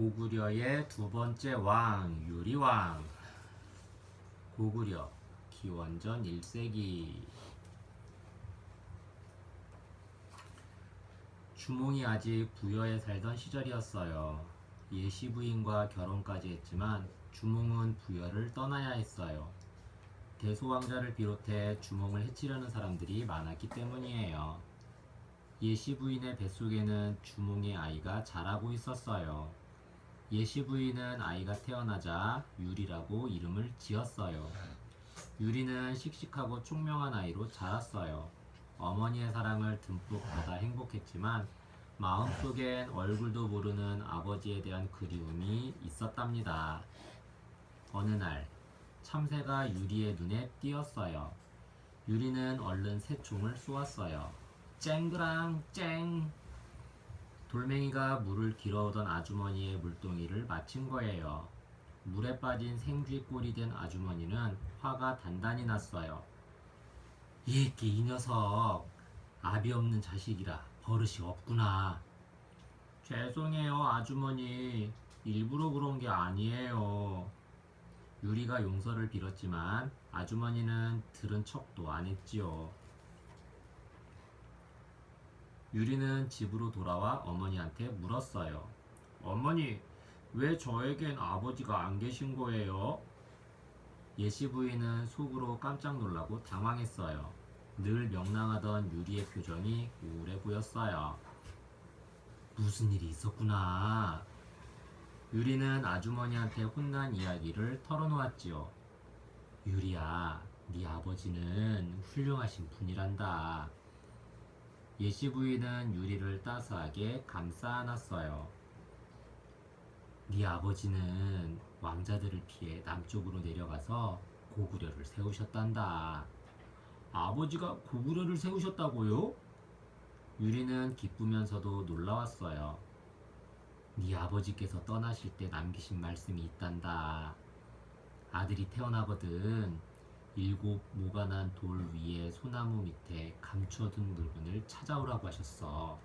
고구려의 두 번째 왕 유리왕. 고구려 기원전 1세기. 주몽이 아직 부여에 살던 시절이었어요. 예시 부인과 결혼까지 했지만 주몽은 부여를 떠나야 했어요. 대소왕자를 비롯해 주몽을 해치려는 사람들이 많았기 때문이에요. 예시 부인의 뱃속에는 주몽의 아이가 자라고 있었어요. 예시 부인은 아이가 태어나자 유리라고 이름을 지었어요. 유리는 씩씩하고 총명한 아이로 자랐어요. 어머니의 사랑을 듬뿍 받아 행복했지만 마음속엔 얼굴도 모르는 아버지에 대한 그리움이 있었답니다. 어느 날 참새가 유리의 눈에 띄었어요. 유리는 얼른 새총을 쏘았어요. 쨍그랑 쨍! 돌멩이가 물을 길어오던 아주머니의 물동이를 맞힌 거예요. 물에 빠진 생쥐꼴이 된 아주머니는 화가 단단히 났어요. 이 녀석, 압이 없는 자식이라 버릇이 없구나. 죄송해요, 아주머니. 일부러 그런 게 아니에요. 유리가 용서를 빌었지만 아주머니는 들은 척도 안 했지요. 유리는 집으로 돌아와 어머니한테 물었어요. 어머니, 왜 저에겐 아버지가 안 계신 거예요? 예시 부인은 속으로 깜짝 놀라고 당황했어요. 늘 명랑하던 유리의 표정이 우울해 보였어요. 무슨 일이 있었구나. 유리는 아주머니한테 혼난 이야기를 털어놓았지요. 유리야, 네 아버지는 훌륭하신 분이란다. 예시 부인은 유리를 따스하게 감싸 안았어요. 네 아버지는 왕자들을 피해 남쪽으로 내려가서 고구려를 세우셨단다. 아버지가 고구려를 세우셨다고요? 유리는 기쁘면서도 놀라웠어요. 네 아버지께서 떠나실 때 남기신 말씀이 있단다. 아들이 태어나거든 7 모가 난 돌 위에 소나무 밑에 감추어둔 물건을 찾아오라고 하셨어.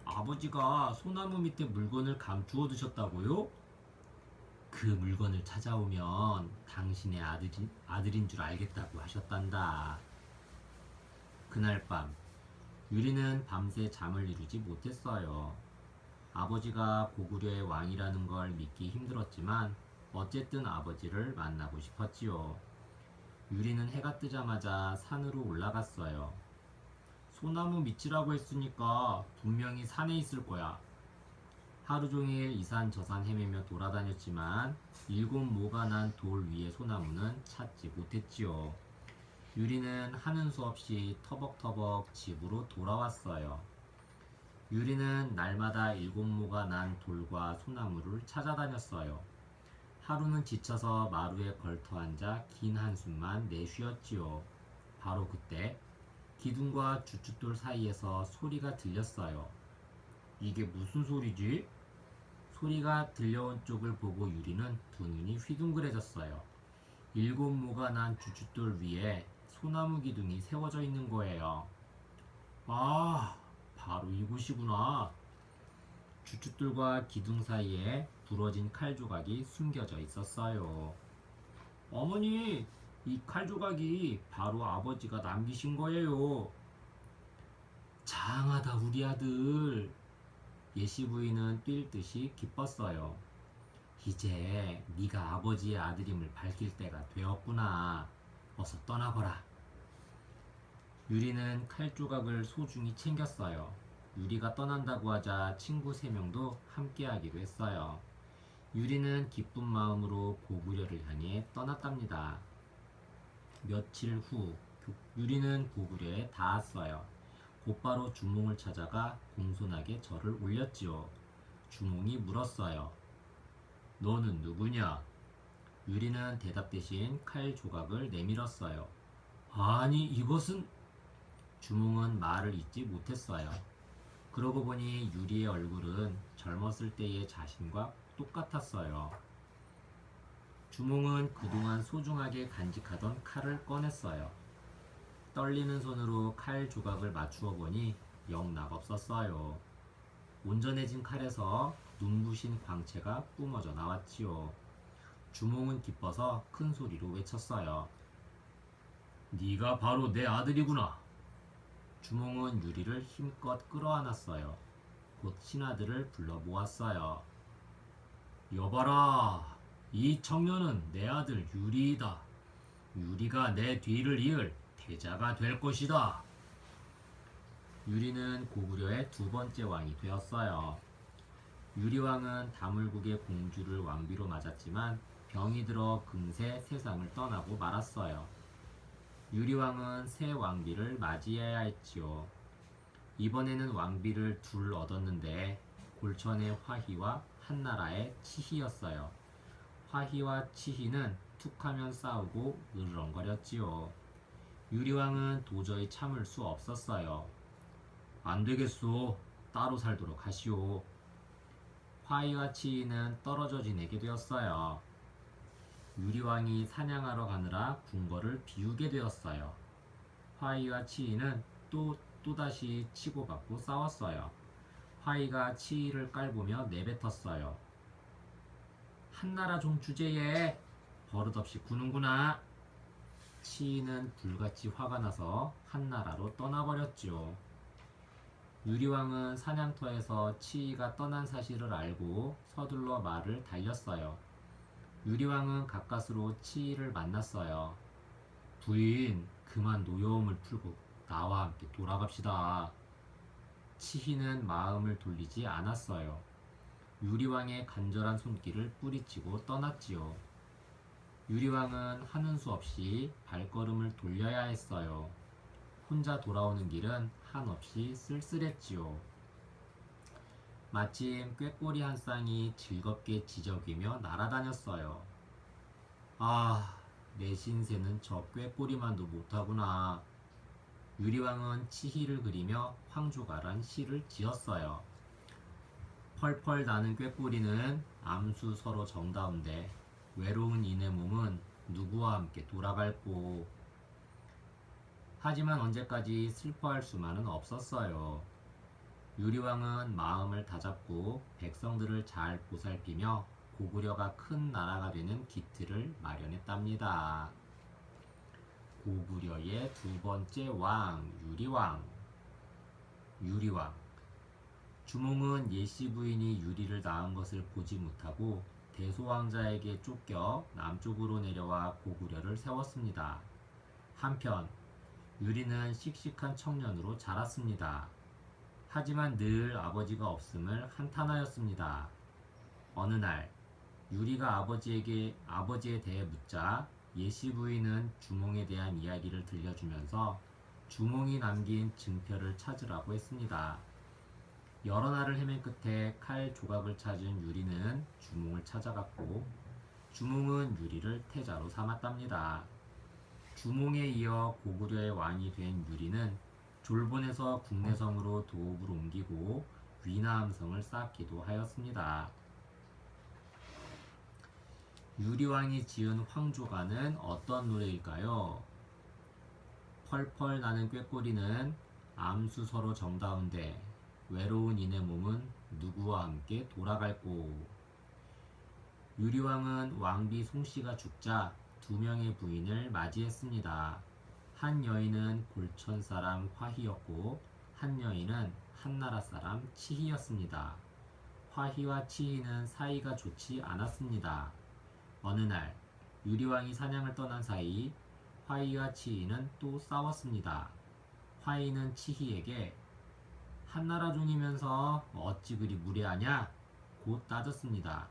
아버지가 소나무 밑에 물건을 감추어 두셨다고요? 그 물건을 찾아오면 당신의 아들인 줄 알겠다고 하셨단다. 그날 밤 유리는 밤새 잠을 이루지 못했어요. 아버지가 고구려의 왕이라는 걸 믿기 힘들었지만 어쨌든 아버지를 만나고 싶었지요. 유리는 해가 뜨자마자 산으로 올라갔어요. 소나무 밑이라고 했으니까 분명히 산에 있을 거야. 하루 종일 이 산 저 산 헤매며 돌아다녔지만 7 모가 난 돌 위의 소나무는 찾지 못했지요. 유리는 하는 수 없이 터벅터벅 집으로 돌아왔어요. 유리는 날마다 7 모가 난 돌과 소나무를 찾아다녔어요. 하루는 지쳐서 마루에 걸터 앉아 긴 한숨만 내쉬었지요. 바로 그때 기둥과 주춧돌 사이에서 소리가 들렸어요. 이게 무슨 소리지? 소리가 들려온 쪽을 보고 유리는 두 눈이 휘둥그레졌어요. 7 모가 난 주춧돌 위에 소나무 기둥이 세워져 있는 거예요. 아, 바로 이곳이구나. 주춧돌과 기둥 사이에 부러진 칼 조각이 숨겨져 있었어요. 어머니, 이 칼 조각이 바로 아버지가 남기신 거예요. 장하다 우리 아들. 예시 부인은 뛸 듯이 기뻤어요. 이제 네가 아버지의 아들임을 밝힐 때가 되었구나. 어서 떠나거라. 유리는 칼 조각을 소중히 챙겼어요. 유리가 떠난다고 하자 친구 3명도 함께하기로 했어요. 유리는 기쁜 마음으로 고구려를 향해 떠났답니다. 며칠 후 유리는 고구려에 닿았어요. 곧바로 주몽을 찾아가 공손하게 절을 올렸지요. 주몽이 물었어요. 너는 누구냐? 유리는 대답 대신 칼 조각을 내밀었어요. 아니, 이것은... 주몽은 말을 잇지 못했어요. 그러고 보니 유리의 얼굴은 젊었을 때의 자신과 똑같았어요. 주몽은 그동안 소중하게 간직하던 칼을 꺼냈어요. 떨리는 손으로 칼 조각을 맞추어 보니 영 낙없었어요. 온전해진 칼에서 눈부신 광채가 뿜어져 나왔지요. 주몽은 기뻐서 큰 소리로 외쳤어요. 네가 바로 내 아들이구나. 주몽은 유리를 힘껏 끌어안았어요. 곧 신하들을 불러 모았어요. 여봐라, 이 청년은 내 아들 유리이다. 유리가 내 뒤를 이을 태자가 될 것이다. 유리는 고구려의 두 번째 왕이 되었어요. 유리왕은 다물국의 공주를 왕비로 맞았지만 병이 들어 금세 세상을 떠나고 말았어요. 유리왕은 새 왕비를 맞이해야 했지요. 이번에는 왕비를 둘 얻었는데 골천의 화희와 한나라의 치희였어요. 화희와 치희는 툭하면 싸우고 으르렁거렸지요. 유리왕은 도저히 참을 수 없었어요. 안 되겠소. 따로 살도록 하시오. 화희와 치희는 떨어져 지내게 되었어요. 유리왕이 사냥하러 가느라 궁궐을 비우게 되었어요. 화희와 치희는 또다시 치고받고 싸웠어요. 화희가 치희를 깔보며 내뱉었어요. 한나라 좀 주제에 버릇없이 구는구나. 치희는 불같이 화가 나서 한나라로 떠나버렸지요. 유리왕은 사냥터에서 치희가 떠난 사실을 알고 서둘러 말을 달렸어요. 유리왕은 가까스로 치희를 만났어요. 부인, 그만 노여움을 풀고 나와 함께 돌아갑시다. 치희는 마음을 돌리지 않았어요. 유리왕의 간절한 손길을 뿌리치고 떠났지요. 유리왕은 하는 수 없이 발걸음을 돌려야 했어요. 혼자 돌아오는 길은 한없이 쓸쓸했지요. 마침 꾀꼬리 한 쌍이 즐겁게 지저귀며 날아다녔어요. 아, 내 신세는 저 꾀꼬리만도 못하구나. 유리왕은 치희를 그리며 황조가란 시를 지었어요. 펄펄 나는 꾀꼬리는 암수 서로 정다운데 외로운 이내 몸은 누구와 함께 돌아갈꼬. 하지만 언제까지 슬퍼할 수만은 없었어요. 유리왕은 마음을 다잡고 백성들을 잘 보살피며 고구려가 큰 나라가 되는 기틀을 마련했답니다. 고구려의 두 번째 왕, 유리왕. 유리왕. 주몽은 예씨 부인이 유리를 낳은 것을 보지 못하고 대소왕자에게 쫓겨 남쪽으로 내려와 고구려를 세웠습니다. 한편 유리는 씩씩한 청년으로 자랐습니다. 하지만 늘 아버지가 없음을 한탄하였습니다. 어느 날 유리가 아버지에 대해 묻자 예씨 부인은 주몽에 대한 이야기를 들려주면서 주몽이 남긴 증표를 찾으라고 했습니다. 여러 날을 헤맨 끝에 칼 조각을 찾은 유리는 주몽을 찾아갔고 주몽은 유리를 태자로 삼았답니다. 주몽에 이어 고구려의 왕이 된 유리는 졸본에서 국내성으로 도읍을 옮기고 위나암성을 쌓기도 하였습니다. 유리왕이 지은 황조가는 어떤 노래일까요? 펄펄 나는 꾀꼬리는 암수 서로 정다운데 외로운 이내 몸은 누구와 함께 돌아갈꼬. 유리왕은 왕비 송씨가 죽자 두 명의 부인을 맞이했습니다. 한 여인은 골천 사람 화희였고 한 여인은 한나라 사람 치희였습니다. 화희와 치희는 사이가 좋지 않았습니다. 어느 날 유리왕이 사냥을 떠난 사이 화희와 치희는 또 싸웠습니다. 화희는 치희에게 한나라 종이면서 어찌 그리 무례하냐? 곧 따졌습니다.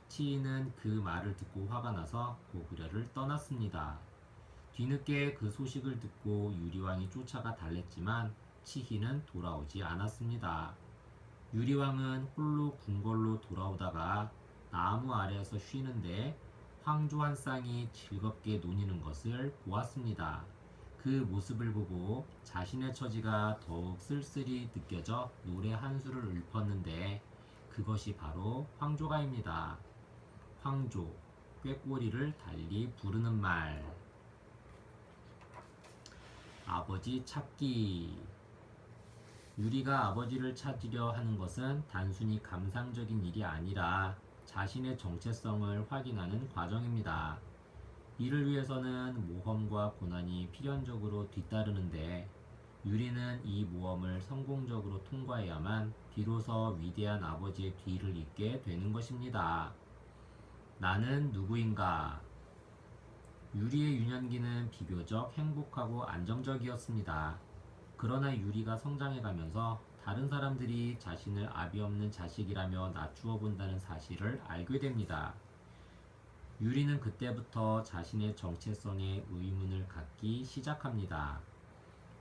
치희는 그 말을 듣고 화가 나서 고구려를 떠났습니다. 뒤늦게 그 소식을 듣고 유리왕이 쫓아가 달랬지만 치희는 돌아오지 않았습니다. 유리왕은 홀로 궁궐로 돌아오다가 나무 아래에서 쉬는데 황조 한 쌍이 즐겁게 노니는 것을 보았습니다. 그 모습을 보고 자신의 처지가 더욱 쓸쓸히 느껴져 노래 한 수를 읊었는데 그것이 바로 황조가입니다. 황조, 꾀꼬리를 달리 부르는 말. 아버지 찾기. 유리가 아버지를 찾으려 하는 것은 단순히 감상적인 일이 아니라 자신의 정체성을 확인하는 과정입니다. 이를 위해서는 모험과 고난이 필연적으로 뒤따르는데 유리는 이 모험을 성공적으로 통과해야만 비로소 위대한 아버지의 뒤를 잇게 되는 것입니다. 나는 누구인가? 유리의 유년기는 비교적 행복하고 안정적이었습니다. 그러나 유리가 성장해가면서 다른 사람들이 자신을 아비 없는 자식이라며 낮추어 본다는 사실을 알게 됩니다. 유리는 그때부터 자신의 정체성에 의문을 갖기 시작합니다.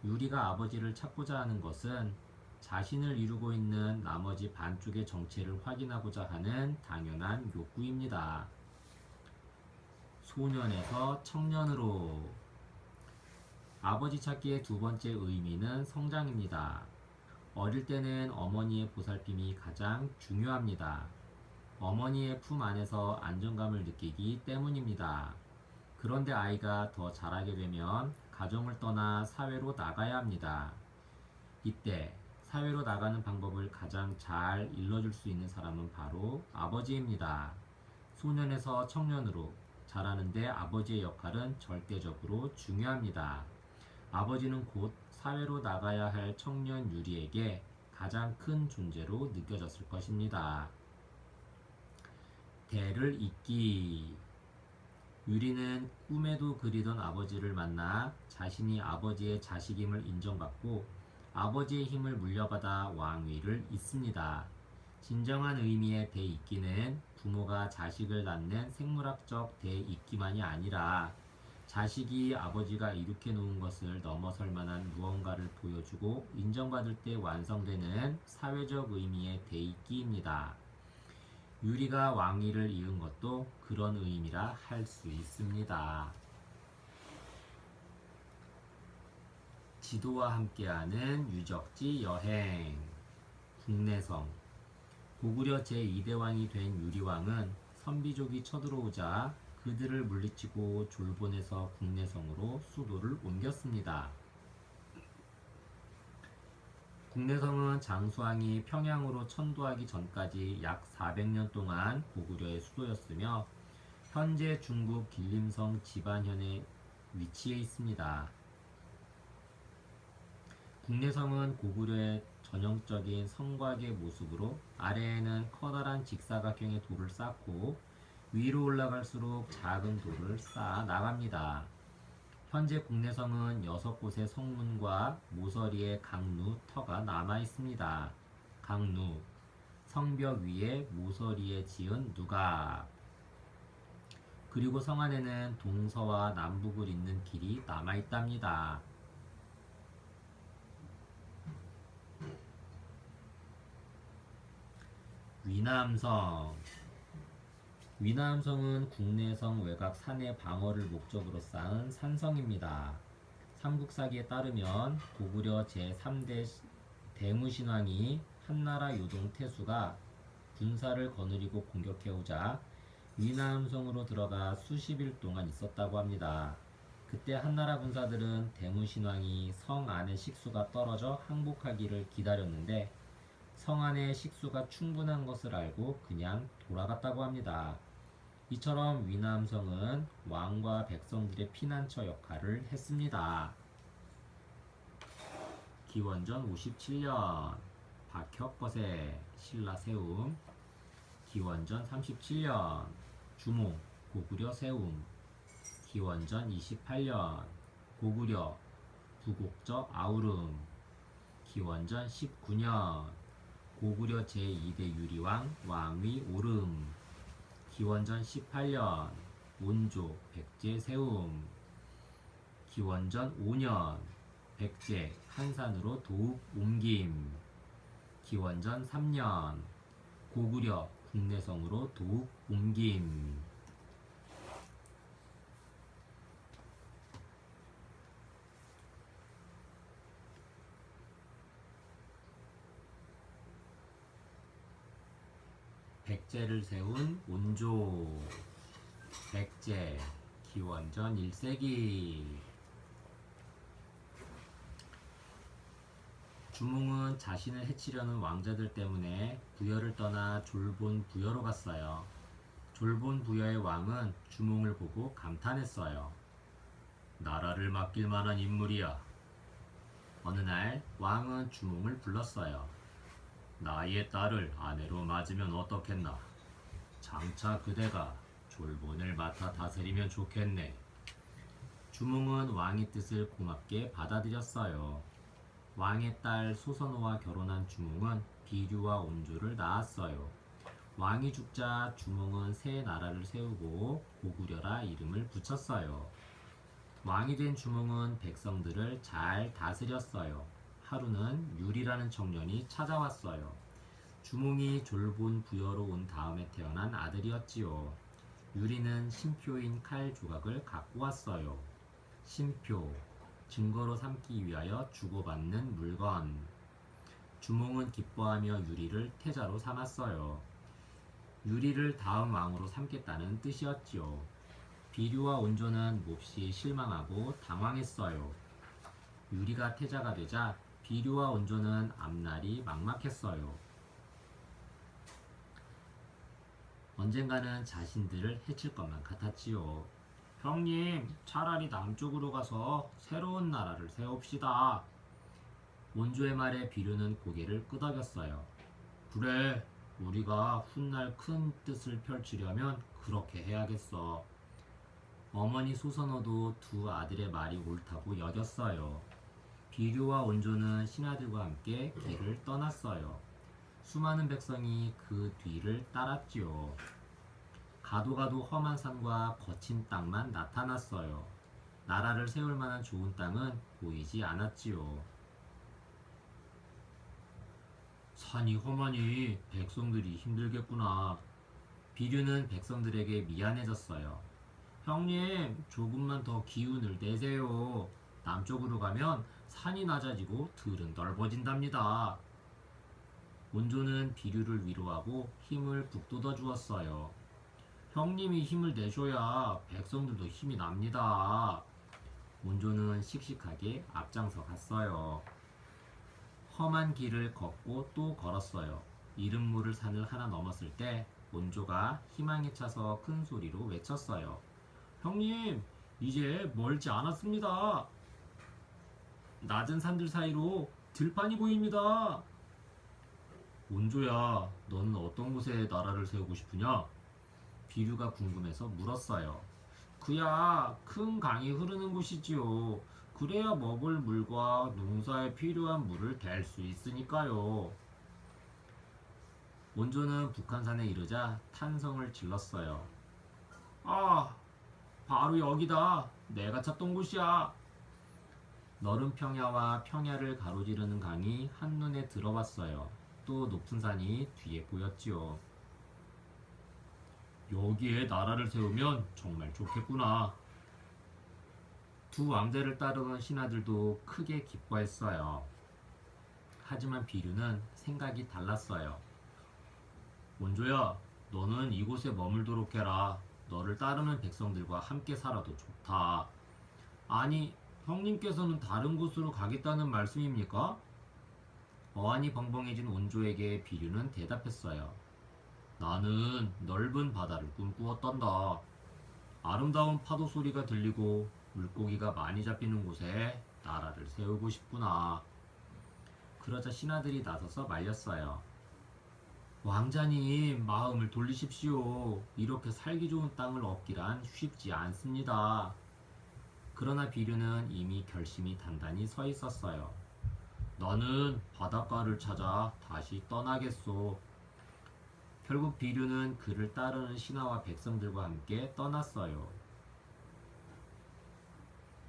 유리가 아버지를 찾고자 하는 것은 자신을 이루고 있는 나머지 반쪽의 정체를 확인하고자 하는 당연한 욕구입니다. 소년에서 청년으로. 아버지 찾기의 두 번째 의미는 성장입니다. 어릴 때는 어머니의 보살핌이 가장 중요합니다. 어머니의 품 안에서 안정감을 느끼기 때문입니다. 그런데 아이가 더 자라게 되면 가정을 떠나 사회로 나가야 합니다. 이때 사회로 나가는 방법을 가장 잘 일러줄 수 있는 사람은 바로 아버지입니다. 소년에서 청년으로 자라는데 아버지의 역할은 절대적으로 중요합니다. 아버지는 곧 사회로 나가야 할 청년 유리에게 가장 큰 존재로 느껴졌을 것입니다. 대를 잇기. 유리는 꿈에도 그리던 아버지를 만나 자신이 아버지의 자식임을 인정받고 아버지의 힘을 물려받아 왕위를 잇습니다. 진정한 의미의 대잇기는 부모가 자식을 낳는 생물학적 대잇기만이 아니라 자식이 아버지가 이룩해 놓은 것을 넘어설 만한 무언가를 보여주고 인정받을 때 완성되는 사회적 의미의 대잇기입니다. 유리가 왕위를 이은 것도 그런 의미라 할 수 있습니다. 지도와 함께하는 유적지 여행. 국내성. 고구려 제2대왕이 된 유리왕은 선비족이 쳐들어오자 그들을 물리치고 졸본에서 국내성으로 수도를 옮겼습니다. 국내성은 장수왕이 평양으로 천도하기 전까지 약 400년 동안 고구려의 수도였으며 현재 중국 길림성 지반현에 위치해 있습니다. 국내성은 고구려의 전형적인 성곽의 모습으로 아래에는 커다란 직사각형의 돌을 쌓고 위로 올라갈수록 작은 돌을 쌓아 나갑니다. 현재 국내성은 6곳의 성문과 모서리의 강루, 터가 남아 있습니다. 강루, 성벽 위에 모서리에 지은 누각. 그리고 성 안에는 동서와 남북을 잇는 길이 남아 있답니다. 위남성. 위남성은 국내성 외곽 산의 방어를 목적으로 쌓은 산성입니다. 삼국사기에 따르면 고구려 제3대 대무신왕이 한나라 요동 태수가 군사를 거느리고 공격해오자 위남성으로 들어가 수십일 동안 있었다고 합니다. 그때 한나라 군사들은 대무신왕이 성 안의 식수가 떨어져 항복하기를 기다렸는데 성 안에 식수가 충분한 것을 알고 그냥 돌아갔다고 합니다. 이처럼 위남성은 왕과 백성들의 피난처 역할을 했습니다. 기원전 57년 박혁거세 신라 세움. 기원전 37년 주몽 고구려 세움. 기원전 28년 고구려 부곡적 아우름. 기원전 19년 고구려 제2대 유리왕 왕위 오름. 기원전 18년 온조 백제 세움. 기원전 5년 백제 한산으로 도읍 옮김. 기원전 3년 고구려 국내성으로 도읍 옮김. 백제를 세운 온조. 백제 기원전 1세기. 주몽은 자신을 해치려는 왕자들 때문에 부여를 떠나 졸본 부여로 갔어요. 졸본 부여의 왕은 주몽을 보고 감탄했어요. 나라를 맡길 만한 인물이야. 어느 날 왕은 주몽을 불렀어요. 나의 딸을 아내로 맞으면 어떻겠나? 장차 그대가 졸본을 맡아 다스리면 좋겠네. 주몽은 왕의 뜻을 고맙게 받아들였어요. 왕의 딸 소선호와 결혼한 주몽은 비류와 온조를 낳았어요. 왕이 죽자 주몽은 새 나라를 세우고 고구려라 이름을 붙였어요. 왕이 된 주몽은 백성들을 잘 다스렸어요. 하루는 유리라는 청년이 찾아왔어요. 주몽이 졸본 부여로 온 다음에 태어난 아들이었지요. 유리는 심표인 칼 조각을 갖고 왔어요. 심표, 증거로 삼기 위하여 주고받는 물건. 주몽은 기뻐하며 유리를 태자로 삼았어요. 유리를 다음 왕으로 삼겠다는 뜻이었지요. 비류와 온조는 몹시 실망하고 당황했어요. 유리가 태자가 되자 비류와 온조는 앞날이 막막했어요. 언젠가는 자신들을 해칠 것만 같았지요. 형님, 차라리 남쪽으로 가서 새로운 나라를 세웁시다. 온조의 말에 비류는 고개를 끄덕였어요. 그래, 우리가 훗날 큰 뜻을 펼치려면 그렇게 해야겠어. 어머니 소선호도 두 아들의 말이 옳다고 여겼어요. 비류와 온조는 신하들과 함께 길을 떠났어요. 수많은 백성이 그 뒤를 따랐지요. 가도 가도 험한 산과 거친 땅만 나타났어요. 나라를 세울 만한 좋은 땅은 보이지 않았지요. 산이 험하니 백성들이 힘들겠구나. 비류는 백성들에게 미안해졌어요. 형님, 조금만 더 기운을 내세요. 남쪽으로 가면 산이 낮아지고 들은 넓어진답니다. 온조는 비류를 위로하고 힘을 북돋워 주었어요. 형님이 힘을 내줘야 백성들도 힘이 납니다. 온조는 씩씩하게 앞장서 갔어요. 험한 길을 걷고 또 걸었어요. 이름 모를 산을 하나 넘었을 때 온조가 희망에 차서 큰 소리로 외쳤어요. 형님, 이제 멀지 않았습니다. 낮은 산들 사이로 들판이 보입니다. 온조야, 너는 어떤 곳에 나라를 세우고 싶으냐? 비류가 궁금해서 물었어요. 그야 큰 강이 흐르는 곳이지요. 그래야 먹을 물과 농사에 필요한 물을 댈 수 있으니까요. 온조는 북한산에 이르자 탄성을 질렀어요. 아, 바로 여기다. 내가 찾던 곳이야. 너른 평야와 평야를 가로지르는 강이 한눈에 들어왔어요. 또 높은 산이 뒤에 보였지요. 여기에 나라를 세우면 정말 좋겠구나. 두 왕자를 따르던 신하들도 크게 기뻐했어요. 하지만 비류는 생각이 달랐어요. 온조야, 너는 이곳에 머물도록 해라. 너를 따르는 백성들과 함께 살아도 좋다. 아니, 형님께서는 다른 곳으로 가겠다는 말씀입니까? 어안이 벙벙해진 온조에게 비류는 대답했어요. 나는 넓은 바다를 꿈꾸었단다. 아름다운 파도 소리가 들리고 물고기가 많이 잡히는 곳에 나라를 세우고 싶구나. 그러자 신하들이 나서서 말렸어요. 왕자님, 마음을 돌리십시오. 이렇게 살기 좋은 땅을 얻기란 쉽지 않습니다. 그러나 비류는 이미 결심이 단단히 서 있었어요. 나는 바닷가를 찾아 다시 떠나겠소. 결국 비류는 그를 따르는 신하와 백성들과 함께 떠났어요.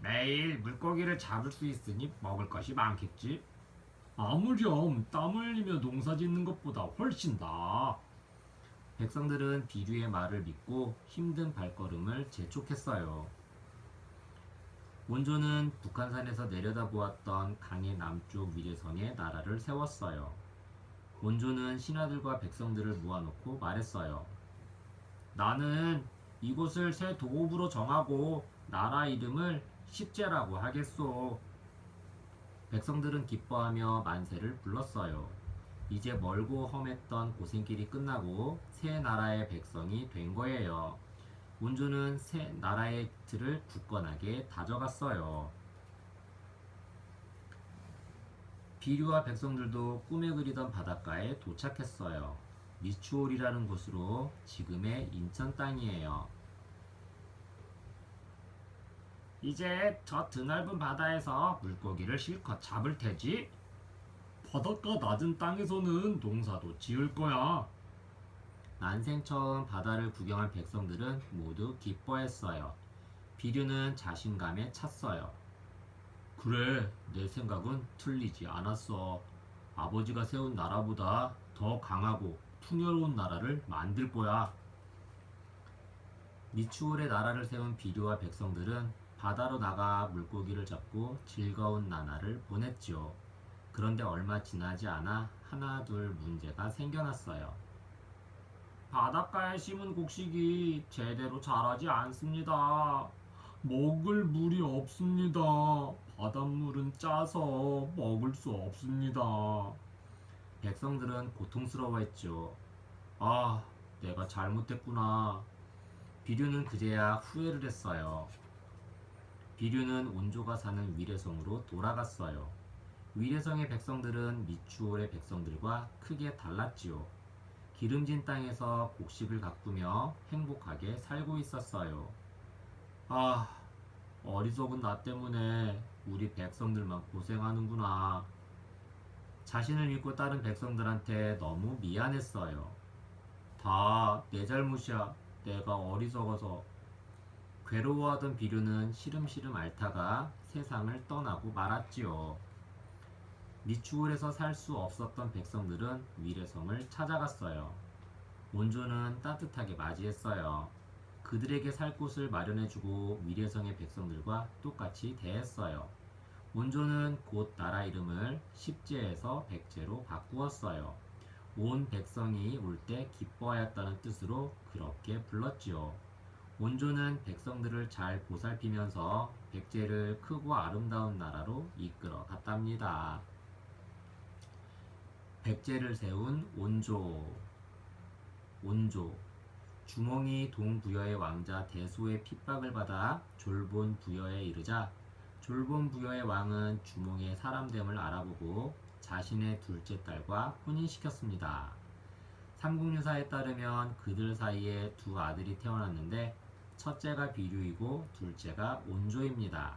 매일 물고기를 잡을 수 있으니 먹을 것이 많겠지? 아무렴 땀 흘리며 농사 짓는 것보다 훨씬 나아. 백성들은 비류의 말을 믿고 힘든 발걸음을 재촉했어요. 온조는 북한산에서 내려다보았던 강의 남쪽 위례성에 나라를 세웠어요. 온조는 신하들과 백성들을 모아놓고 말했어요. 나는 이곳을 새 도읍으로 정하고 나라 이름을 십제라고 하겠소. 백성들은 기뻐하며 만세를 불렀어요. 이제 멀고 험했던 고생길이 끝나고 새 나라의 백성이 된 거예요. 온조는 새 나라의 틀을 굳건하게 다져갔어요. 비류와 백성들도 꿈에 그리던 바닷가에 도착했어요. 미추홀이라는 곳으로 지금의 인천 땅이에요. 이제 저 드넓은 바다에서 물고기를 실컷 잡을 테지? 바닷가 낮은 땅에서는 농사도 지을 거야. 난생 처음 바다를 구경한 백성들은 모두 기뻐했어요. 비류는 자신감에 찼어요. 그래, 내 생각은 틀리지 않았어. 아버지가 세운 나라보다 더 강하고 풍요로운 나라를 만들 거야. 미추홀의 나라를 세운 비류와 백성들은 바다로 나가 물고기를 잡고 즐거운 나날을 보냈지요. 그런데 얼마 지나지 않아 하나 둘 문제가 생겨났어요. 바닷가에 심은 곡식이 제대로 자라지 않습니다. 먹을 물이 없습니다. 바닷물은 짜서 먹을 수 없습니다. 백성들은 고통스러워했죠. 아, 내가 잘못했구나. 비류는 그제야 후회를 했어요. 비류는 온조가 사는 위례성으로 돌아갔어요. 위례성의 백성들은 미추홀의 백성들과 크게 달랐지요. 기름진 땅에서 곡식을 가꾸며 행복하게 살고 있었어요. 아, 어리석은 나 때문에 우리 백성들만 고생하는구나. 자신을 믿고 따른 백성들한테 너무 미안했어요. 다 내 잘못이야. 내가 어리석어서. 괴로워하던 비류는 시름시름 앓다가 세상을 떠나고 말았지요. 미추홀에서 살 수 없었던 백성들은 위례성을 찾아갔어요. 온조는 따뜻하게 맞이했어요. 그들에게 살 곳을 마련해주고 위례성의 백성들과 똑같이 대했어요. 온조는 곧 나라 이름을 십제에서 백제로 바꾸었어요. 온 백성이 올 때 기뻐하였다는 뜻으로 그렇게 불렀지요. 온조는 백성들을 잘 보살피면서 백제를 크고 아름다운 나라로 이끌어 갔답니다. 백제를 세운 온조. 온조. 주몽이 동부여의 왕자 대소의 핍박을 받아 졸본 부여에 이르자 졸본 부여의 왕은 주몽의 사람됨을 알아보고 자신의 둘째 딸과 혼인시켰습니다. 삼국유사에 따르면 그들 사이에 두 아들이 태어났는데 첫째가 비류이고 둘째가 온조입니다.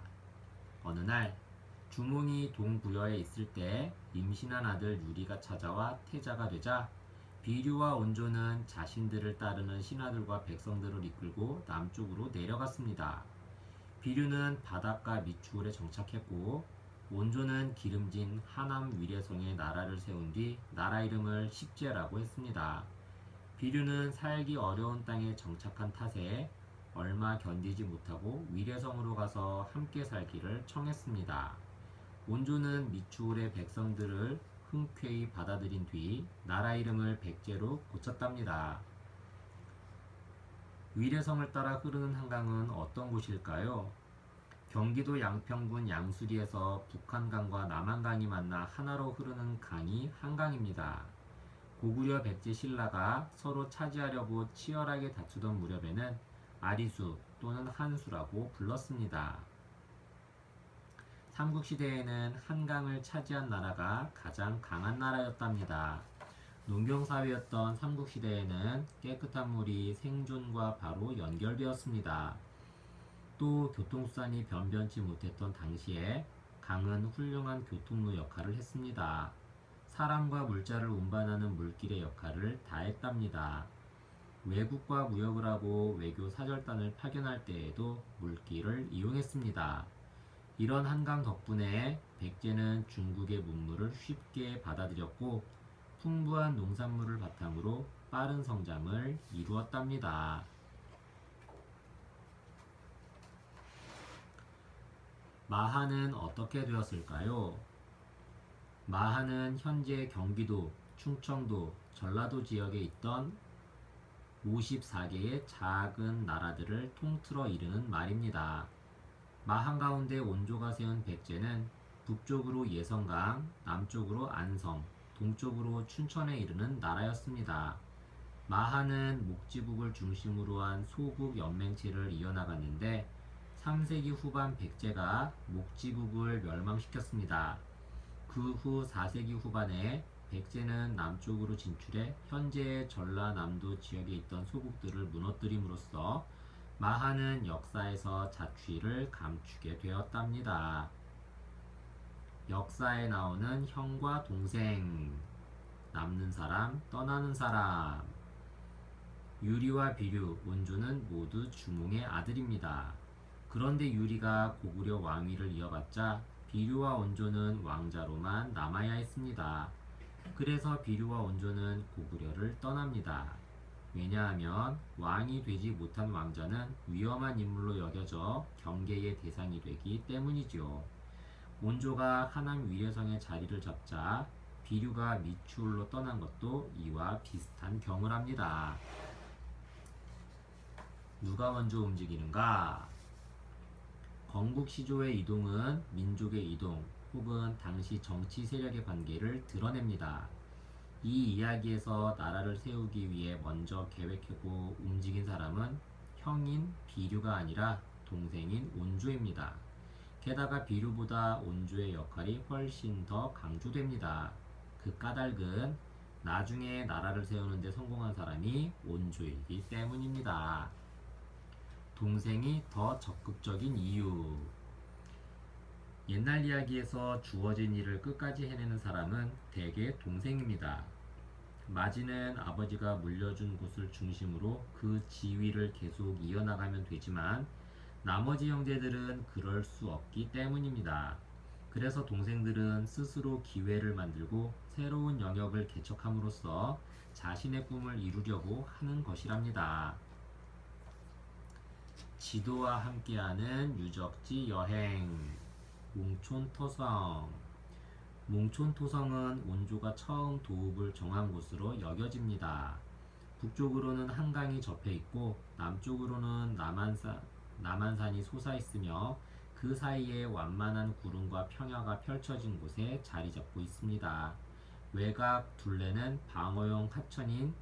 어느 날 주몽이 동부여에 있을 때 임신한 아들 유리가 찾아와 태자가 되자 비류와 온조는 자신들을 따르는 신하들과 백성들을 이끌고 남쪽으로 내려갔습니다. 비류는 바닷가 미추홀에 정착했고 온조는 기름진 하남 위례성에 나라를 세운 뒤 나라 이름을 십제라고 했습니다. 비류는 살기 어려운 땅에 정착한 탓에 얼마 견디지 못하고 위례성으로 가서 함께 살기를 청했습니다. 온조는 미추홀의 백성들을 흔쾌히 받아들인 뒤 나라 이름을 백제로 고쳤답니다. 위례성을 따라 흐르는 한강은 어떤 곳일까요? 경기도 양평군 양수리에서 북한강과 남한강이 만나 하나로 흐르는 강이 한강입니다. 고구려 백제 신라가 서로 차지하려고 치열하게 다투던 무렵에는 아리수 또는 한수라고 불렀습니다. 삼국시대에는 한강을 차지한 나라가 가장 강한 나라였답니다. 농경사회였던 삼국시대에는 깨끗한 물이 생존과 바로 연결되었습니다. 또 교통수단이 변변치 못했던 당시에 강은 훌륭한 교통로 역할을 했습니다. 사람과 물자를 운반하는 물길의 역할을 다했답니다. 외국과 무역을 하고 외교 사절단을 파견할 때에도 물길을 이용했습니다. 이런 한강 덕분에 백제는 중국의 문물을 쉽게 받아들였고 풍부한 농산물을 바탕으로 빠른 성장을 이루었답니다. 마하는 어떻게 되었을까요? 마하는 현재 경기도, 충청도, 전라도 지역에 있던 54개의 작은 나라들을 통틀어 이르는 말입니다. 마한 가운데 온조가 세운 백제는 북쪽으로 예성강, 남쪽으로 안성, 동쪽으로 춘천에 이르는 나라였습니다. 마하는 목지국을 중심으로 한 소국 연맹체를 이어나갔는데 3세기 후반 백제가 목지국을 멸망시켰습니다. 그 후 4세기 후반에 백제는 남쪽으로 진출해 현재의 전라남도 지역에 있던 소국들을 무너뜨림으로써 마하는 역사에서 자취를 감추게 되었답니다. 역사에 나오는 형과 동생, 남는 사람, 떠나는 사람. 유리와 비류, 온조는 모두 주몽의 아들입니다. 그런데 유리가 고구려 왕위를 이어받자 비류와 온조는 왕자로만 남아야 했습니다. 그래서 비류와 온조는 고구려를 떠납니다. 왜냐하면 왕이 되지 못한 왕자는 위험한 인물로 여겨져 경계의 대상이 되기 때문이지요. 온조가 하남 위례성의 자리를 잡자 비류가 미추홀로 떠난 것도 이와 비슷한 경우랍니다. 누가 먼저 움직이는가? 건국 시조의 이동은 민족의 이동 혹은 당시 정치 세력의 관계를 드러냅니다. 이 이야기에서 나라를 세우기 위해 먼저 계획하고 움직인 사람은 형인 비류가 아니라 동생인 온조입니다. 게다가 비류보다 온조의 역할이 훨씬 더 강조됩니다. 그 까닭은 나중에 나라를 세우는 데 성공한 사람이 온조이기 때문입니다. 동생이 더 적극적인 이유. 옛날 이야기에서 주어진 일을 끝까지 해내는 사람은 대개 동생입니다. 마지는 아버지가 물려준 곳을 중심으로 그 지위를 계속 이어나가면 되지만 나머지 형제들은 그럴 수 없기 때문입니다. 그래서 동생들은 스스로 기회를 만들고 새로운 영역을 개척함으로써 자신의 꿈을 이루려고 하는 것이랍니다. 지도와 함께하는 유적지 여행. 몽촌토성. 몽촌토성은 온조가 처음 도읍을 정한 곳으로 여겨집니다. 북쪽으로는 한강이 접해 있고 남쪽으로는 남한산이 솟아 있으며 그 사이에 완만한 구름과 평야가 펼쳐진 곳에 자리 잡고 있습니다. 외곽 둘레는 방어용 하천인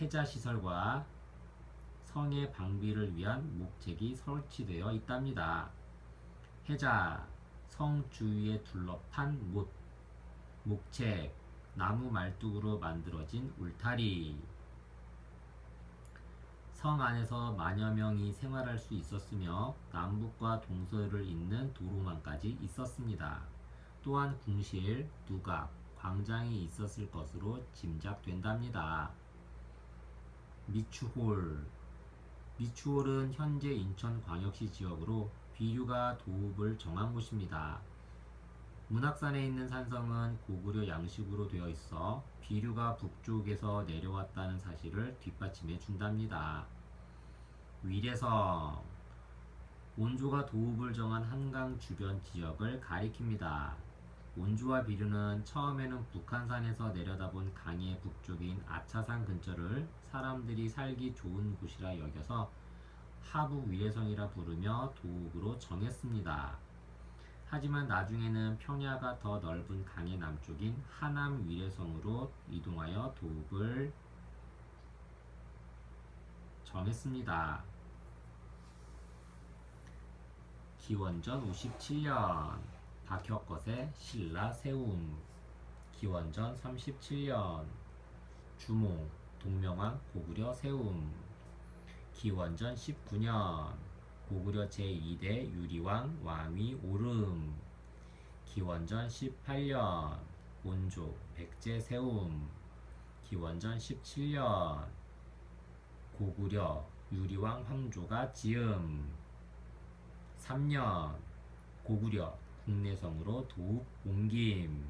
해자시설과 성의 방비를 위한 목책이 설치되어 있답니다. 해자, 성 주위에 둘러판 못, 목책, 나무 말뚝으로 만들어진 울타리. 성 안에서 만여 명이 생활할 수 있었으며 남북과 동서를 잇는 도로망까지 있었습니다. 또한 궁실, 누각, 광장이 있었을 것으로 짐작된답니다. 미추홀. 미추홀은 현재 인천광역시 지역으로 비류가 도읍을 정한 곳입니다. 문학산에 있는 산성은 고구려 양식으로 되어 있어 비류가 북쪽에서 내려왔다는 사실을 뒷받침해 준답니다. 위례성. 온조가 도읍을 정한 한강 주변 지역을 가리킵니다. 온조와 비류는 처음에는 북한산에서 내려다본 강의 북쪽인 아차산 근처를 사람들이 살기 좋은 곳이라 여겨서 하북 위례성이라 부르며 도읍으로 정했습니다. 하지만 나중에는 평야가 더 넓은 강의 남쪽인 하남 위례성으로 이동하여 도읍을 정했습니다. 기원전 57년 박혁것의 신라 세움. 기원전 37년 주몽 동명왕 고구려 세움. 기원전 19년 고구려 제2대 유리왕 왕위 오름. 기원전 18년 온조 백제 세움. 기원전 17년 고구려 유리왕 황조가 지음. 3년 고구려 국내성으로 도읍 옮김.